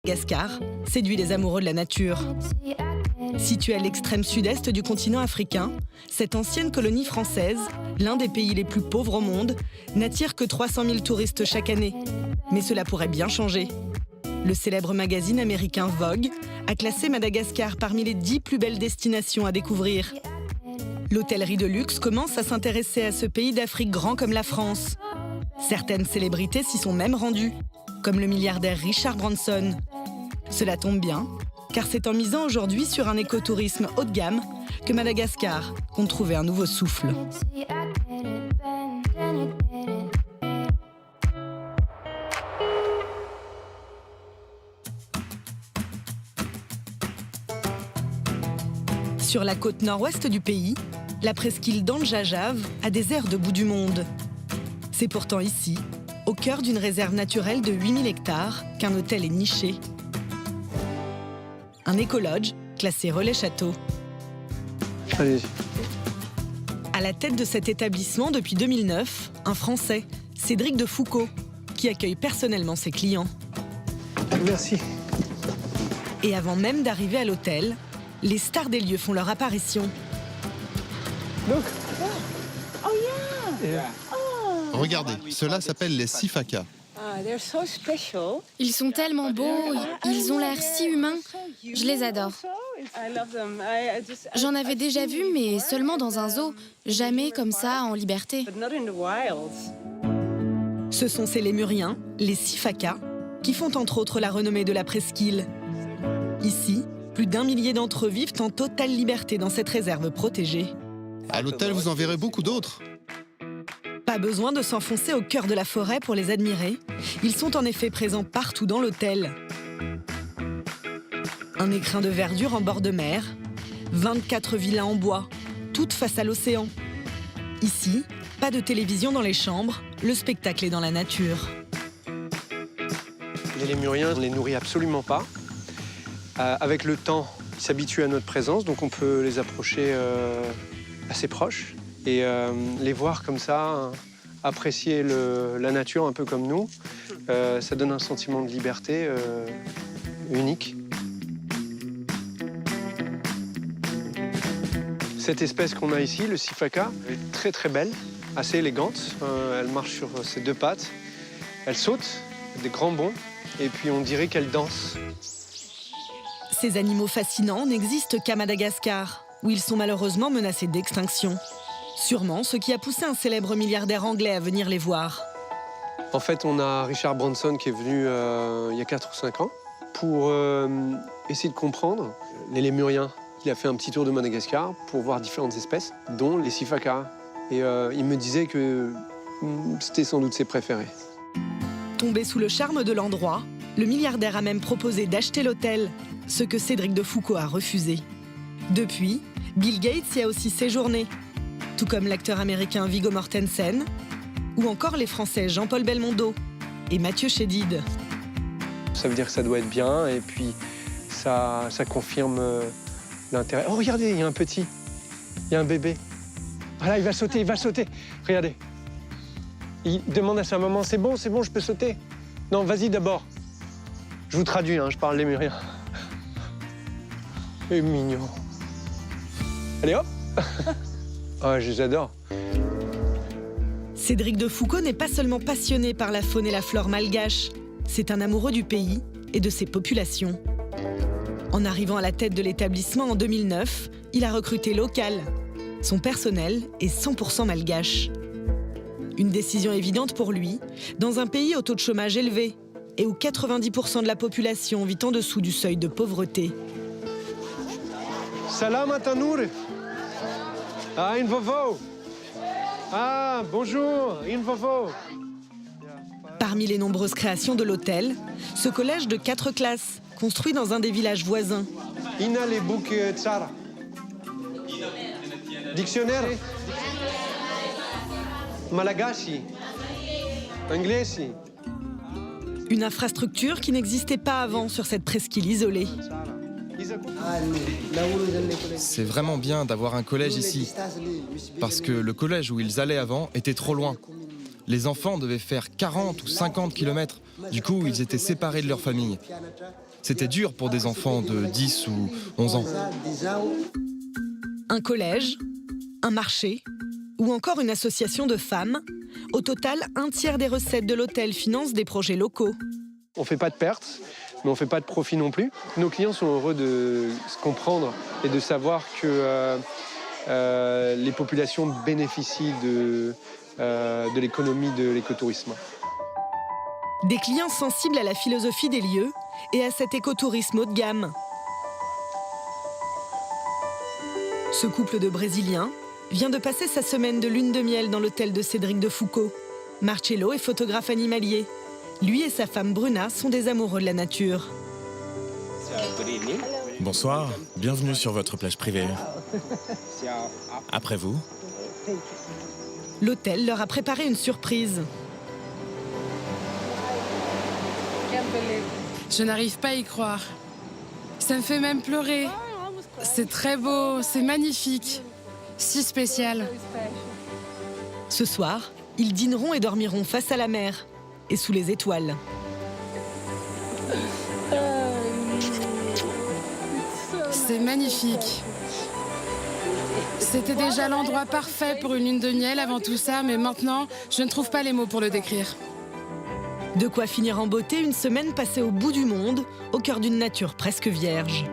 Madagascar séduit les amoureux de la nature. Située à l'extrême sud-est du continent africain, cette ancienne colonie française, l'un des pays les plus pauvres au monde, n'attire que 300 000 touristes chaque année. Mais cela pourrait bien changer. Le célèbre magazine américain Vogue a classé Madagascar parmi les 10 plus belles destinations à découvrir. L'hôtellerie de luxe commence à s'intéresser à ce pays d'Afrique grand comme la France. Certaines célébrités s'y sont même rendues, comme le milliardaire Richard Branson. Cela tombe bien, car c'est en misant aujourd'hui sur un écotourisme haut de gamme que Madagascar compte trouver un nouveau souffle. Sur la côte nord-ouest du pays, la presqu'île d'Andjajave a des airs de bout du monde. C'est pourtant ici, au cœur d'une réserve naturelle de 8000 hectares, qu'un hôtel est niché. Un écolodge classé relais château. Allez-y. À la tête de cet établissement depuis 2009, un Français, Cédric de Foucault, qui accueille personnellement ses clients. Merci. Et avant même d'arriver à l'hôtel, les stars des lieux font leur apparition. Donc, Regardez, cela s'appelle les sifaka. Ils sont tellement beaux, ils ont l'air si humains. Je les adore. J'en avais déjà vu, mais seulement dans un zoo. Jamais comme ça, en liberté. Ce sont ces lémuriens, les sifaka, qui font entre autres la renommée de la presqu'île. Ici, plus d'1 millier d'entre eux vivent en totale liberté dans cette réserve protégée. À l'hôtel, vous en verrez beaucoup d'autres. Pas besoin de s'enfoncer au cœur de la forêt pour les admirer. Ils sont en effet présents partout dans l'hôtel. Un écrin de verdure en bord de mer, 24 villas en bois, toutes face à l'océan. Ici, pas de télévision dans les chambres, le spectacle est dans la nature. les lémuriens, on ne les nourrit absolument pas. Avec le temps, ils s'habituent à notre présence, donc on peut les approcher assez proches et les voir comme ça, apprécier la nature un peu comme nous. Ça donne un sentiment de liberté unique. Cette espèce qu'on a ici, le sifaka, est très très belle, assez élégante. Elle marche sur ses deux pattes, elle saute, des grands bonds, et puis on dirait qu'elle danse. Ces animaux fascinants n'existent qu'à Madagascar, où ils sont malheureusement menacés d'extinction. Sûrement ce qui a poussé un célèbre milliardaire anglais à venir les voir. En fait, on a Richard Branson qui est venu il y a 4 ou 5 ans pour essayer de comprendre les lémuriens. Il a fait un petit tour de Madagascar pour voir différentes espèces, dont les sifaka. Et il me disait que c'était sans doute ses préférés. Tombé sous le charme de l'endroit, le milliardaire a même proposé d'acheter l'hôtel, ce que Cédric de Foucault a refusé. Depuis, Bill Gates y a aussi séjourné, tout comme l'acteur américain Viggo Mortensen, ou encore les Français Jean-Paul Belmondo et Mathieu Chédid. Ça veut dire que ça doit être bien, et puis ça confirme l'intérêt. Oh, regardez, il y a un petit, il y a un bébé. Voilà, il va sauter, il va sauter. Regardez. Il demande à sa maman, c'est bon, je peux sauter. Non, vas-y d'abord. Je vous traduis, hein, je parle lémurien. C'est mignon. Allez, hop. Oh, je les adore. Cédric de Foucault n'est pas seulement passionné par la faune et la flore malgache, c'est un amoureux du pays et de ses populations. En arrivant à la tête de l'établissement en 2009, il a recruté local. Son personnel est 100% malgache. Une décision évidente pour lui, dans un pays au taux de chômage élevé et où 90% de la population vit en dessous du seuil de pauvreté. Salam Atanour. Ah, Invovo. Ah, bonjour, Invovo. Parmi les nombreuses créations de l'hôtel, ce collège de 4 classes, construit dans un des villages voisins. Ina les book tsara. Dictionnaire. Malagasy. Anglais. Une infrastructure qui n'existait pas avant sur cette presqu'île isolée. C'est vraiment bien d'avoir un collège ici, parce que le collège où ils allaient avant était trop loin. Les enfants devaient faire 40 ou 50 km Du coup, ils étaient séparés de leur famille. C'était dur pour des enfants de 10 ou 11 ans. Un collège, un marché ou encore une association de femmes. Au total, un tiers des recettes de l'hôtel finance des projets locaux. On ne fait pas de pertes, mais on ne fait pas de profit non plus. Nos clients sont heureux de se comprendre et de savoir que les populations bénéficient de l'économie de l'écotourisme. Des clients sensibles à la philosophie des lieux et à cet écotourisme haut de gamme. Ce couple de Brésiliens vient de passer sa semaine de lune de miel dans l'hôtel de Cédric de Foucault. Marcello est photographe animalier. Lui et sa femme Bruna sont des amoureux de la nature. Bonsoir, bienvenue sur votre plage privée. Après vous. L'hôtel leur a préparé une surprise. Je n'arrive pas à y croire. Ça me fait même pleurer. C'est très beau, c'est magnifique. Si spécial. Ce soir, ils dîneront et dormiront face à la mer et sous les étoiles. C'est magnifique. C'était déjà l'endroit parfait pour une lune de miel avant tout ça, mais maintenant, je ne trouve pas les mots pour le décrire. De quoi finir en beauté une semaine passée au bout du monde, au cœur d'une nature presque vierge.